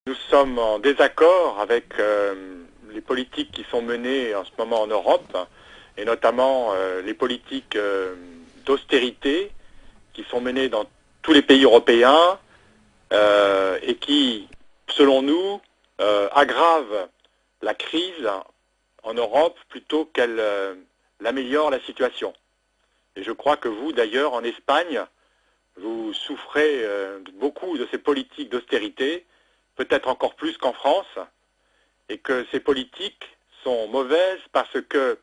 Nous sommes en désaccord avec les politiques qui sont menées en ce moment en Europe, et notamment les politiques d'austérité qui sont menées dans tous les pays européens et qui, selon nous, aggravent la crise en Europe plutôt qu'elle n'améliore la situation. Et je crois que vous, d'ailleurs, en Espagne, vous souffrez beaucoup de ces politiques d'austérité, peut-être encore plus qu'en France, et que ces politiques sont mauvaises parce que,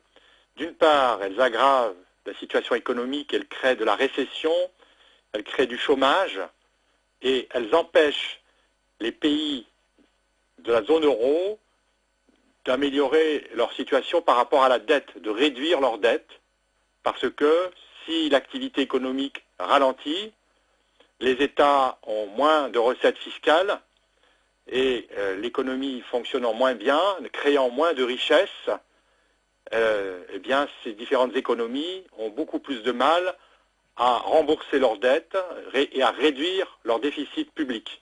d'une part, elles aggravent la situation économique, elles créent de la récession, elles créent du chômage, et elles empêchent les pays de la zone euro d'améliorer leur situation par rapport à la dette, de réduire leur dette, parce que si l'activité économique ralentit, les États ont moins de recettes fiscales et l'économie fonctionnant moins bien, créant moins de richesses, eh bien, ces différentes économies ont beaucoup plus de mal à rembourser leurs dettes et à réduire leur déficit public.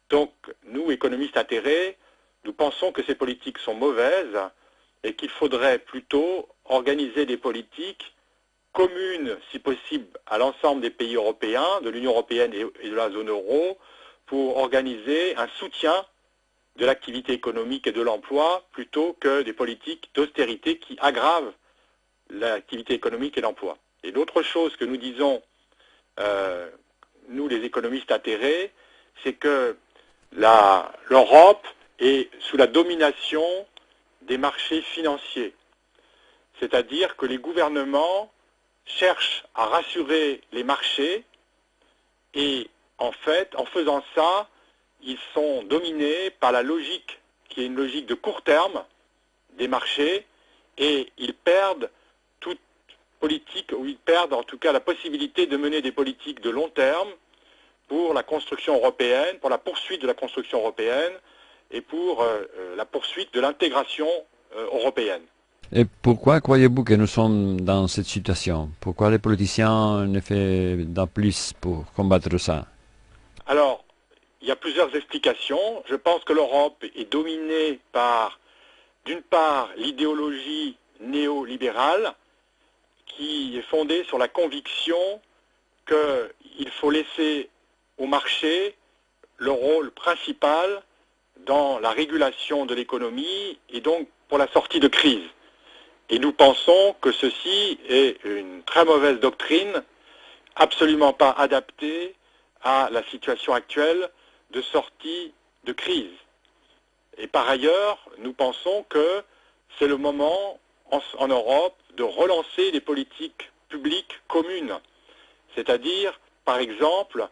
Donc, nous, économistes atterrés, nous pensons que ces politiques sont mauvaises et qu'il faudrait plutôt organiser des politiques communes, si possible, à l'ensemble des pays européens, de l'Union européenne et de la zone euro, pour organiser un soutien de l'activité économique et de l'emploi plutôt que des politiques d'austérité qui aggravent l'activité économique et l'emploi. Et l'autre chose que nous disons, nous les économistes atterrés, c'est que l'Europe est sous la domination des marchés financiers. C'est-à-dire que les gouvernements cherchent à rassurer les marchés et en fait, en faisant ça, ils sont dominés par la logique qui est une logique de court terme des marchés et ils perdent toute politique, ou ils perdent en tout cas la possibilité de mener des politiques de long terme pour la construction européenne, pour la poursuite de la construction européenne et pour la poursuite de l'intégration européenne. Et pourquoi croyez-vous que nous sommes dans cette situation? Pourquoi les politiciens ne font pas plus pour combattre ça? Alors, il y a plusieurs explications. Je pense que l'Europe est dominée par, d'une part, l'idéologie néolibérale qui est fondée sur la conviction qu'il faut laisser au marché le rôle principal dans la régulation de l'économie et donc pour la sortie de crise. Et nous pensons que ceci est une très mauvaise doctrine, absolument pas adaptée à la situation actuelle de sortie de crise. Et par ailleurs, nous pensons que c'est le moment en Europe de relancer les politiques publiques communes, c'est-à-dire, par exemple,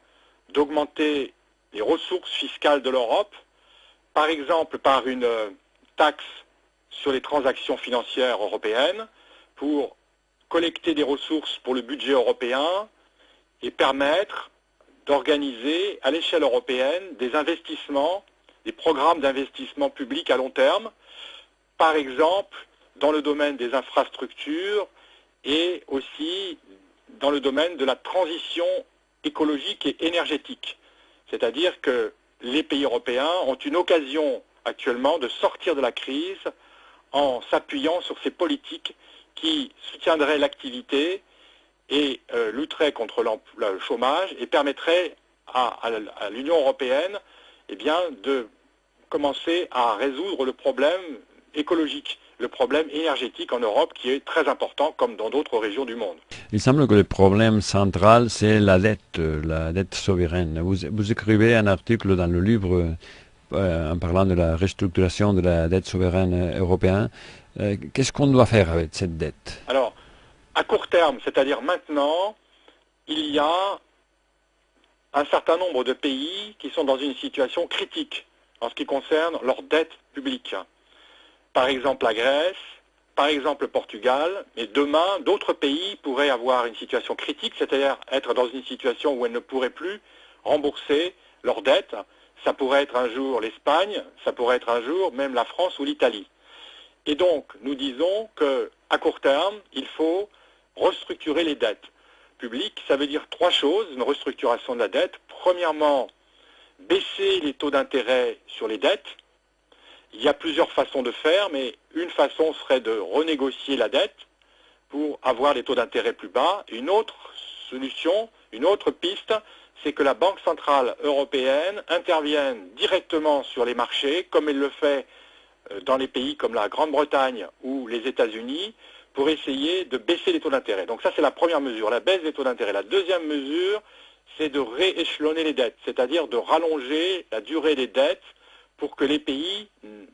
d'augmenter les ressources fiscales de l'Europe, par exemple par une taxe sur les transactions financières européennes, pour collecter des ressources pour le budget européen et permettre d'organiser à l'échelle européenne des investissements, des programmes d'investissement public à long terme, par exemple dans le domaine des infrastructures et aussi dans le domaine de la transition écologique et énergétique. C'est-à-dire que les pays européens ont une occasion actuellement de sortir de la crise en s'appuyant sur ces politiques qui soutiendraient l'activité et lutteraient contre le chômage et permettraient à l'Union européenne de commencer à résoudre le problème écologique, le problème énergétique en Europe qui est très important comme dans d'autres régions du monde. Il semble que le problème central, c'est la dette souveraine. Vous écrivez un article dans le livre en parlant de la restructuration de la dette souveraine européenne. Qu'est-ce qu'on doit faire avec cette dette? Alors, à court terme, c'est-à-dire maintenant, il y a un certain nombre de pays qui sont dans une situation critique en ce qui concerne leur dette publique. Par exemple la Grèce, par exemple le Portugal, mais demain, d'autres pays pourraient avoir une situation critique, c'est-à-dire être dans une situation où elles ne pourraient plus rembourser leurs dettes. Ça pourrait être un jour l'Espagne, ça pourrait être un jour même la France ou l'Italie. Et donc, nous disons qu'à court terme, il faut restructurer les dettes publiques. Ça veut dire trois choses, une restructuration de la dette. Premièrement, baisser les taux d'intérêt sur les dettes. Il y a plusieurs façons de faire, mais une façon serait de renégocier la dette pour avoir des taux d'intérêt plus bas. Une autre solution, une autre piste, c'est que la Banque centrale européenne intervienne directement sur les marchés, comme elle le fait dans les pays comme la Grande-Bretagne ou les États-Unis, pour essayer de baisser les taux d'intérêt. Donc ça, c'est la première mesure, la baisse des taux d'intérêt. La deuxième mesure, c'est de rééchelonner les dettes, c'est-à-dire de rallonger la durée des dettes pour que les pays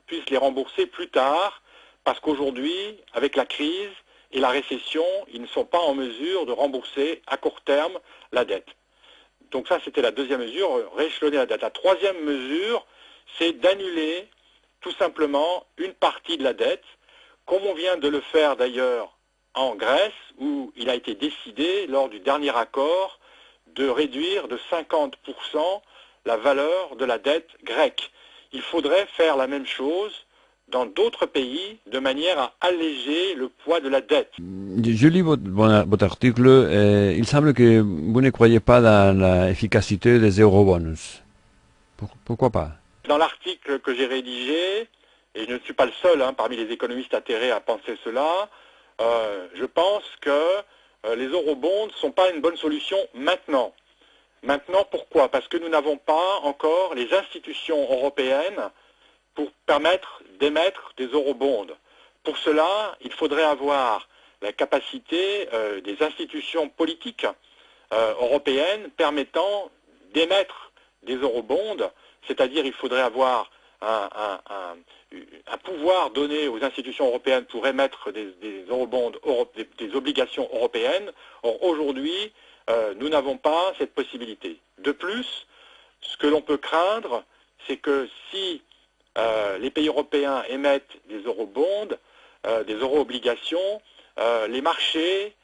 puissent les rembourser plus tard, parce qu'aujourd'hui, avec la crise et la récession, ils ne sont pas en mesure de rembourser à court terme la dette. Donc ça, c'était la deuxième mesure, rééchelonner la dette. La troisième mesure, c'est d'annuler tout simplement une partie de la dette, comme on vient de le faire d'ailleurs en Grèce, où il a été décidé, lors du dernier accord, de réduire de 50% la valeur de la dette grecque. Il faudrait faire la même chose dans d'autres pays, de manière à alléger le poids de la dette. Je lis votre article. Il semble que vous ne croyez pas dans l'efficacité des eurobonus. Pourquoi pas? Dans l'article que j'ai rédigé, et je ne suis pas le seul parmi les économistes atterrés à penser cela, je pense que les eurobonds ne sont pas une bonne solution maintenant. Maintenant, pourquoi? Parce que nous n'avons pas encore les institutions européennes pour permettre d'émettre des eurobonds. Pour cela, il faudrait avoir la capacité des institutions politiques européennes permettant d'émettre des eurobonds, c'est-à-dire il faudrait avoir un pouvoir donné aux institutions européennes pour émettre des eurobonds, des obligations européennes. Or, aujourd'hui, nous n'avons pas cette possibilité. De plus, ce que l'on peut craindre, c'est que si les pays européens émettent des eurobonds, des euro-obligations, les marchés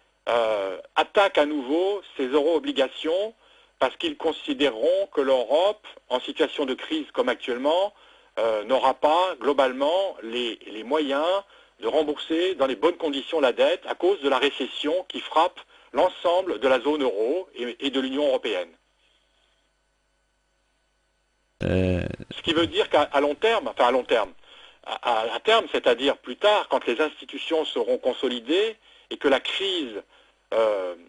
attaquent à nouveau ces euro-obligations parce qu'ils considéreront que l'Europe, en situation de crise comme actuellement, n'aura pas globalement les moyens de rembourser dans les bonnes conditions la dette à cause de la récession qui frappe l'ensemble de la zone euro et de l'Union européenne. Ce qui veut dire qu'à long terme, enfin à long terme, à terme, c'est-à-dire plus tard, quand les institutions seront consolidées et que la crise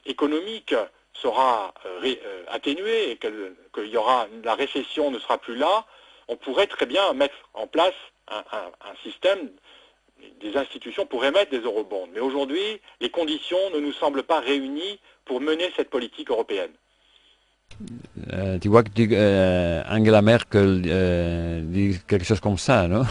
économique sera atténuée et qu'il y aura la récession ne sera plus là, on pourrait très bien mettre en place un système, des institutions pour émettre des eurobonds. Mais aujourd'hui, les conditions ne nous semblent pas réunies pour mener cette politique européenne. Tu vois que Angela Merkel dit quelque chose comme ça, non?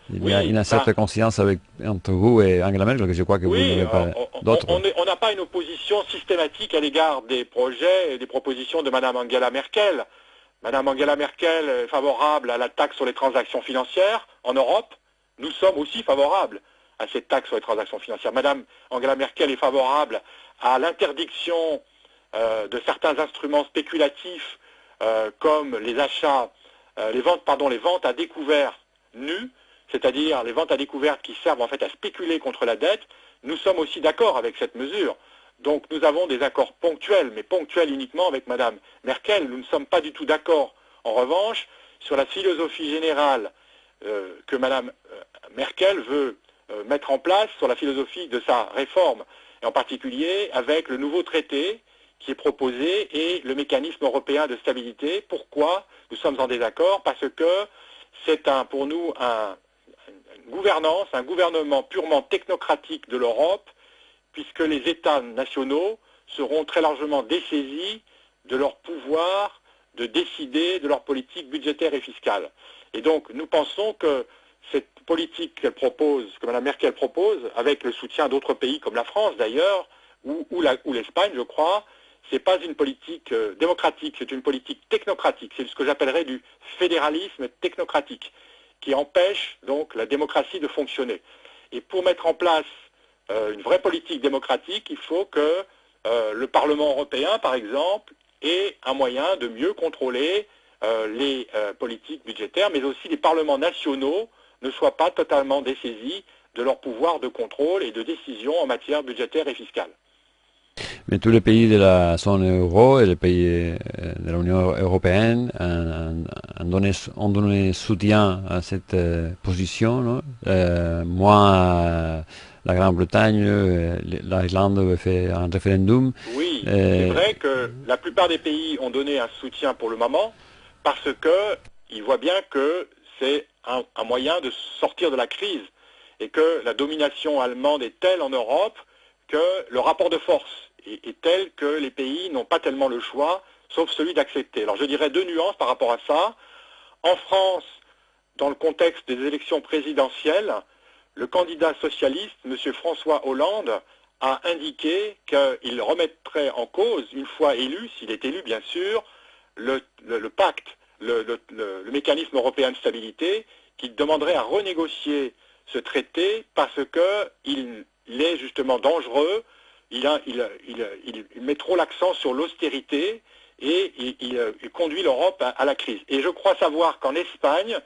Il y a une certaine conscience entre vous et Angela Merkel que je crois que vous n'avez pas d'autres. On n'a pas une opposition systématique à l'égard des projets et des propositions de Mme Angela Merkel. Mme Angela Merkel est favorable à la taxe sur les transactions financières en Europe. Nous sommes aussi favorables à cette taxe sur les transactions financières. Mme Angela Merkel est favorable à l'interdiction de certains instruments spéculatifs comme les ventes à découvert nues, c'est-à-dire les ventes à découvert qui servent en fait à spéculer contre la dette. Nous sommes aussi d'accord avec cette mesure. Donc nous avons des accords ponctuels, mais ponctuels uniquement avec Mme Merkel. Nous ne sommes pas du tout d'accord, en revanche, sur la philosophie générale que Mme Merkel veut mettre en place, sur la philosophie de sa réforme, et en particulier avec le nouveau traité qui est proposé et le mécanisme européen de stabilité. Pourquoi nous sommes en désaccord? Parce que c'est pour nous un gouvernement purement technocratique de l'Europe, puisque les États nationaux seront très largement dessaisis de leur pouvoir de décider de leur politique budgétaire et fiscale. Et donc nous pensons que cette politique qu'elle propose, que Mme Merkel propose, avec le soutien d'autres pays comme la France d'ailleurs, ou l'Espagne je crois, ce n'est pas une politique démocratique, c'est une politique technocratique, c'est ce que j'appellerais du fédéralisme technocratique, qui empêche donc la démocratie de fonctionner. Et pour mettre en place une vraie politique démocratique, il faut que le Parlement européen, par exemple, ait un moyen de mieux contrôler les politiques budgétaires, mais aussi les parlements nationaux ne soient pas totalement dessaisis de leur pouvoir de contrôle et de décision en matière budgétaire et fiscale. Mais tous les pays de la zone euro et les pays de l'Union européenne ont donné soutien à cette position, non? Moi, la Grande-Bretagne, l'Irlande avait fait un référendum. Oui, c'est vrai que la plupart des pays ont donné un soutien pour le moment parce qu'ils voient bien que c'est un moyen de sortir de la crise et que la domination allemande est telle en Europe que le rapport de force est tel que les pays n'ont pas tellement le choix, sauf celui d'accepter. Alors je dirais deux nuances par rapport à ça. En France, dans le contexte des élections présidentielles, le candidat socialiste, M. François Hollande, a indiqué qu'il remettrait en cause, une fois élu, s'il est élu bien sûr, le pacte, le mécanisme européen de stabilité, qu'il demanderait à renégocier ce traité parce qu'il est justement dangereux, il met trop l'accent sur l'austérité et il conduit l'Europe à la crise. Et je crois savoir qu'en Espagne,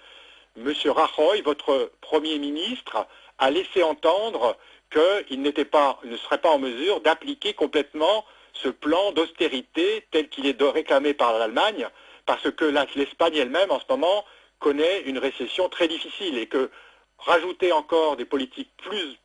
M. Rajoy, votre Premier ministre, a laissé entendre qu'il ne serait pas en mesure d'appliquer complètement ce plan d'austérité tel qu'il est réclamé par l'Allemagne, parce que l'Espagne elle-même, en ce moment, connaît une récession très difficile et que rajouter encore des politiques plus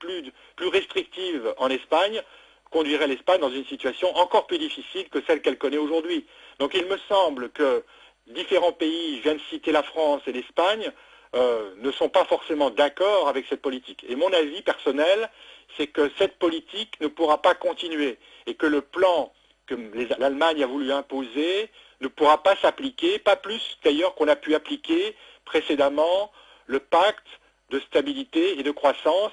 restrictives en Espagne conduirait l'Espagne dans une situation encore plus difficile que celle qu'elle connaît aujourd'hui. Donc il me semble que différents pays, je viens de citer la France et l'Espagne, ne sont pas forcément d'accord avec cette politique. Et mon avis personnel, c'est que cette politique ne pourra pas continuer et que le plan que l'Allemagne a voulu imposer ne pourra pas s'appliquer, pas plus d'ailleurs qu'on a pu appliquer précédemment le pacte de stabilité et de croissance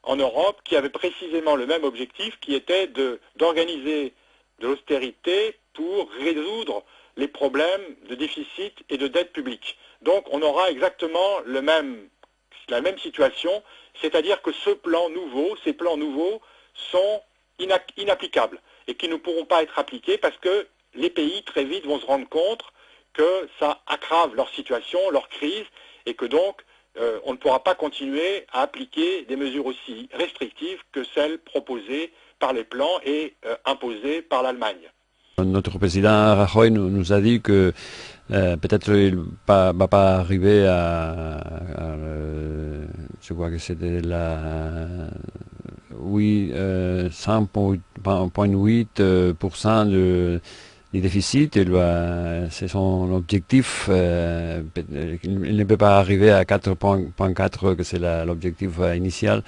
en Europe qui avait précisément le même objectif qui était d'organiser de l'austérité pour résoudre les problèmes de déficit et de dette publique. Donc on aura exactement la même situation, c'est-à-dire que ces plans nouveaux sont inapplicables et qui ne pourront pas être appliqués parce que les pays très vite vont se rendre compte que ça aggrave leur situation, leur crise et que donc on ne pourra pas continuer à appliquer des mesures aussi restrictives que celles proposées par les plans et imposées par l'Allemagne. Notre président Rajoy nous a dit que peut-être il ne va pas arriver je crois que c'était oui, 5,8% du déficit. C'est son objectif. Il ne peut pas arriver à 4,4 que c'est l'objectif initial.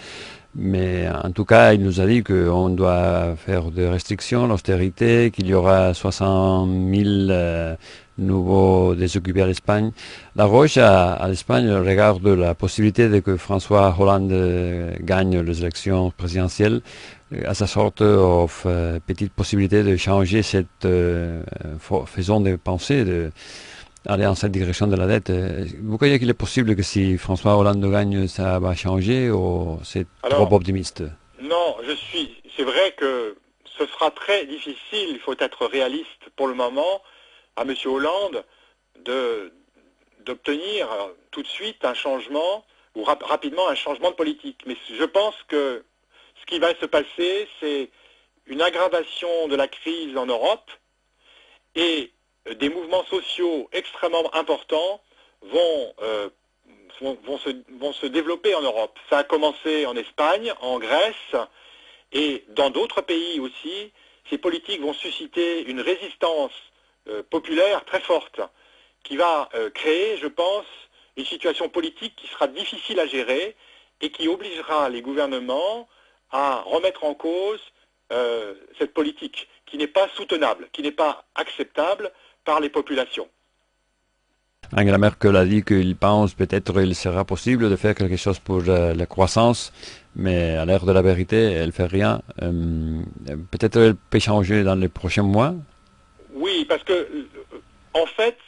Mais en tout cas, il nous a dit qu'on doit faire des restrictions, l'austérité, qu'il y aura 60 000 nouveaux désoccupés à l'Espagne. La Roche, à l'Espagne, regarde la possibilité de que François Hollande gagne les élections présidentielles. À sa sorte, offre petite possibilité de changer cette façon de penser, aller en cette direction de la dette. Vous croyez qu'il est possible que si François Hollande gagne, ça va changer ou c'est trop optimiste? Non, c'est vrai que ce sera très difficile, il faut être réaliste pour le moment, à M. Hollande d'obtenir tout de suite un changement, ou rapidement un changement de politique. Mais je pense que ce qui va se passer, c'est une aggravation de la crise en Europe et des mouvements sociaux extrêmement importants vont se développer en Europe. Ça a commencé en Espagne, en Grèce et dans d'autres pays aussi. Ces politiques vont susciter une résistance populaire très forte qui va créer, je pense, une situation politique qui sera difficile à gérer et qui obligera les gouvernements à remettre en cause cette politique qui n'est pas soutenable, qui n'est pas acceptable par les populations. Angela Merkel a dit qu'il pense peut-être qu'il sera possible de faire quelque chose pour la croissance, mais à l'heure de la vérité, elle ne fait rien. Peut-être elle peut changer dans les prochains mois? Oui, parce que, en fait,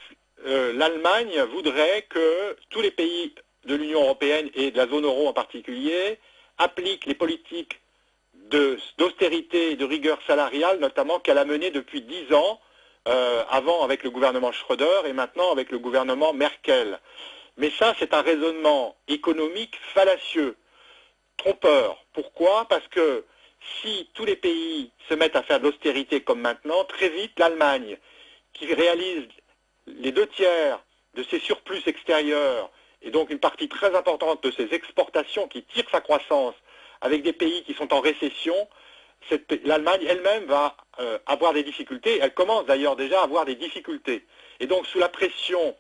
l'Allemagne voudrait que tous les pays de l'Union européenne et de la zone euro en particulier appliquent les politiques d'austérité et de rigueur salariale, notamment qu'elle a menées depuis 10 ans, avant avec le gouvernement Schröder et maintenant avec le gouvernement Merkel. Mais ça, c'est un raisonnement économique fallacieux, trompeur. Pourquoi? Parce que si tous les pays se mettent à faire de l'austérité comme maintenant, très vite l'Allemagne, qui réalise les 2/3 de ses surplus extérieurs, et donc une partie très importante de ses exportations qui tire sa croissance avec des pays qui sont en récession, l'Allemagne elle-même va avoir des difficultés. Elle commence d'ailleurs déjà à avoir des difficultés. Et donc sous la pression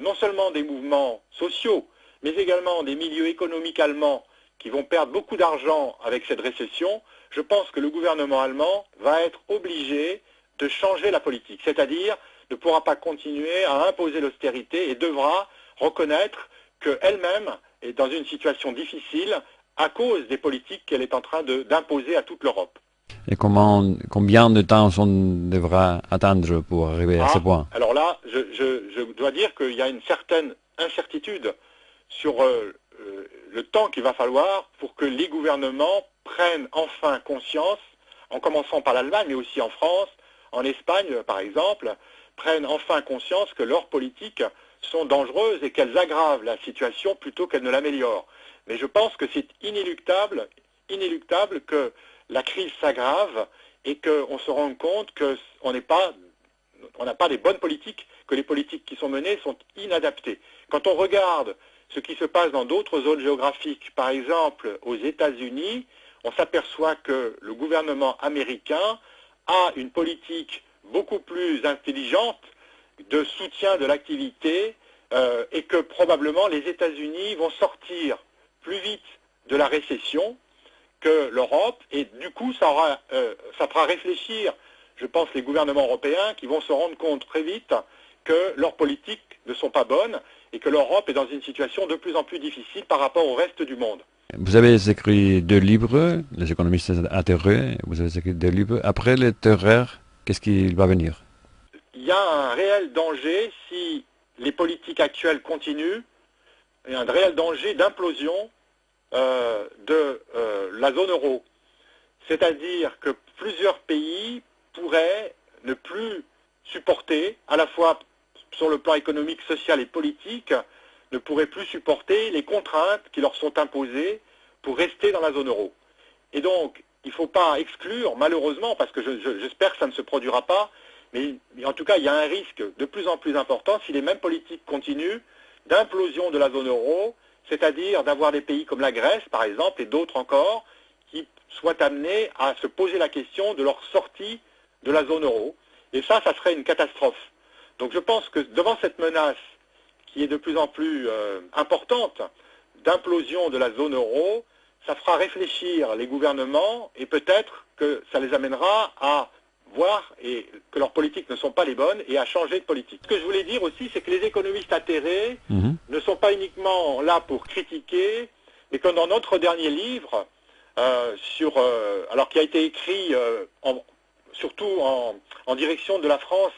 non seulement des mouvements sociaux, mais également des milieux économiques allemands qui vont perdre beaucoup d'argent avec cette récession, je pense que le gouvernement allemand va être obligé de changer la politique, c'est-à-dire ne pourra pas continuer à imposer l'austérité et devra reconnaître qu'elle-même est dans une situation difficile à cause des politiques qu'elle est en train d'imposer à toute l'Europe. Et combien de temps on devra attendre pour arriver à ce point? Alors là, je dois dire qu'il y a une certaine incertitude sur le temps qu'il va falloir pour que les gouvernements prennent enfin conscience, en commençant par l'Allemagne, mais aussi en France, en Espagne par exemple, prennent enfin conscience que leurs politiques sont dangereuses et qu'elles aggravent la situation plutôt qu'elles ne l'améliorent. Mais je pense que c'est inéluctable que la crise s'aggrave et qu'on se rende compte qu'on n'a pas les bonnes politiques, que les politiques qui sont menées sont inadaptées. Quand on regarde ce qui se passe dans d'autres zones géographiques, par exemple aux États-Unis, on s'aperçoit que le gouvernement américain a une politique beaucoup plus intelligente de soutien de l'activité et que probablement les États-Unis vont sortir plus vite de la récession que l'Europe, et du coup ça fera réfléchir, je pense, les gouvernements européens qui vont se rendre compte très vite que leurs politiques ne sont pas bonnes et que l'Europe est dans une situation de plus en plus difficile par rapport au reste du monde. Vous avez écrit 2 livres, Les économistes atterrés, vous avez écrit 2 livres. Après les terreurs, qu'est-ce qui va venir? Il y a un réel danger, si les politiques actuelles continuent, il y a un réel danger d'implosion de la zone euro. C'est-à-dire que plusieurs pays pourraient ne plus supporter, à la fois sur le plan économique, social et politique, ne pourraient plus supporter les contraintes qui leur sont imposées pour rester dans la zone euro. Et donc, il ne faut pas exclure, malheureusement, parce que j'espère que ça ne se produira pas, mais en tout cas, il y a un risque de plus en plus important, si les mêmes politiques continuent, d'implosion de la zone euro, c'est-à-dire d'avoir des pays comme la Grèce, par exemple, et d'autres encore, qui soient amenés à se poser la question de leur sortie de la zone euro. Et ça serait une catastrophe. Donc je pense que devant cette menace qui est de plus en plus importante d'implosion de la zone euro, ça fera réfléchir les gouvernements et peut-être que ça les amènera à voir et que leurs politiques ne sont pas les bonnes et à changer de politique. Ce que je voulais dire aussi, c'est que les économistes atterrés ne sont pas uniquement là pour critiquer, mais comme dans notre dernier livre, alors qui a été écrit surtout en direction de la France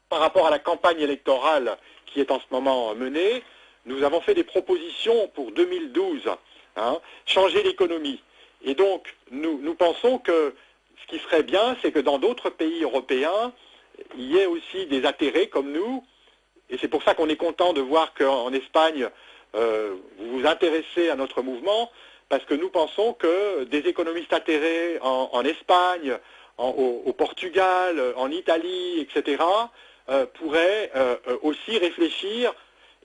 par rapport à la campagne électorale qui est en ce moment menée, nous avons fait des propositions pour 2012, changer l'économie. Et donc, nous pensons que ce qui serait bien, c'est que dans d'autres pays européens, il y ait aussi des atterrés comme nous, et c'est pour ça qu'on est content de voir qu'en Espagne, vous vous intéressez à notre mouvement, parce que nous pensons que des économistes atterrés en Espagne, au Portugal, en Italie, etc., pourraient aussi réfléchir,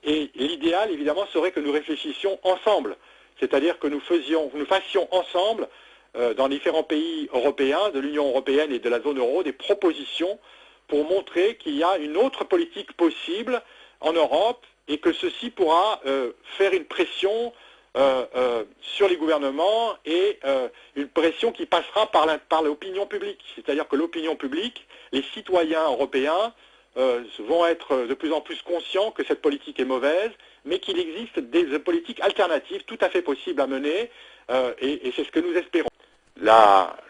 et l'idéal, évidemment, serait que nous réfléchissions ensemble, c'est-à-dire que nous fassions ensemble, dans différents pays européens, de l'Union européenne et de la zone euro, des propositions pour montrer qu'il y a une autre politique possible en Europe et que ceci pourra faire une pression sur les gouvernements et une pression qui passera par l'opinion publique. C'est-à-dire que l'opinion publique, les citoyens européens vont être de plus en plus conscients que cette politique est mauvaise, mais qu'il existe des politiques alternatives tout à fait possibles à mener et c'est ce que nous espérons.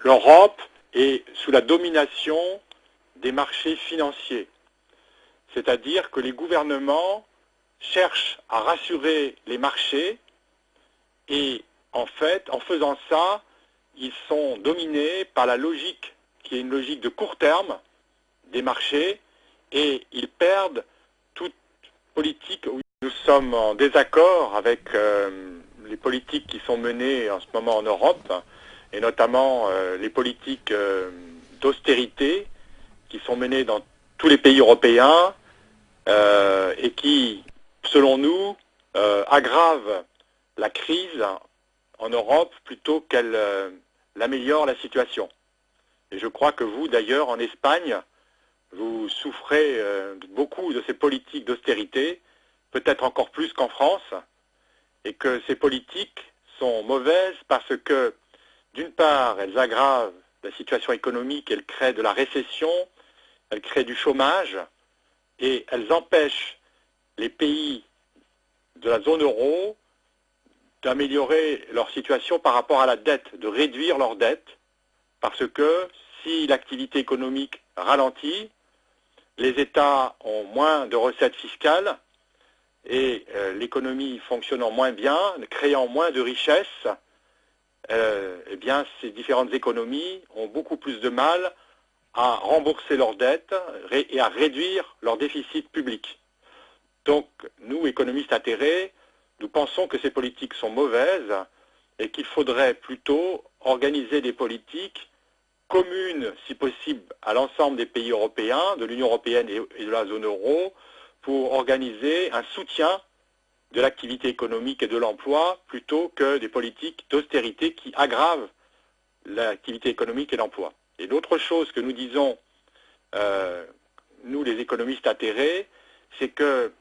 L'Europe est sous la domination des marchés financiers, c'est-à-dire que les gouvernements cherchent à rassurer les marchés et en fait, en faisant ça, ils sont dominés par la logique qui est une logique de court terme des marchés et ils perdent toute politique. Nous sommes en désaccord avec les politiques qui sont menées en ce moment en Europe et notamment les politiques d'austérité qui sont menées dans tous les pays européens et qui, selon nous, aggravent la crise en Europe plutôt qu'elle l'améliore la situation. Et je crois que vous, d'ailleurs, en Espagne, vous souffrez beaucoup de ces politiques d'austérité, peut-être encore plus qu'en France, et que ces politiques sont mauvaises parce que, d'une part, elles aggravent la situation économique, elles créent de la récession, elles créent du chômage, et elles empêchent les pays de la zone euro d'améliorer leur situation par rapport à la dette, de réduire leur dette, parce que si l'activité économique ralentit, les États ont moins de recettes fiscales et l'économie fonctionnant moins bien, créant moins de richesses, eh bien, ces différentes économies ont beaucoup plus de mal à rembourser leurs dettes et à réduire leur déficit public. Donc, nous, économistes atterrés, nous pensons que ces politiques sont mauvaises et qu'il faudrait plutôt organiser des politiques communes, si possible, à l'ensemble des pays européens, de l'Union européenne et de la zone euro, pour organiser un soutien de l'activité économique et de l'emploi plutôt que des politiques d'austérité qui aggravent l'activité économique et l'emploi. Et l'autre chose que nous disons, nous les économistes atterrés, c'est que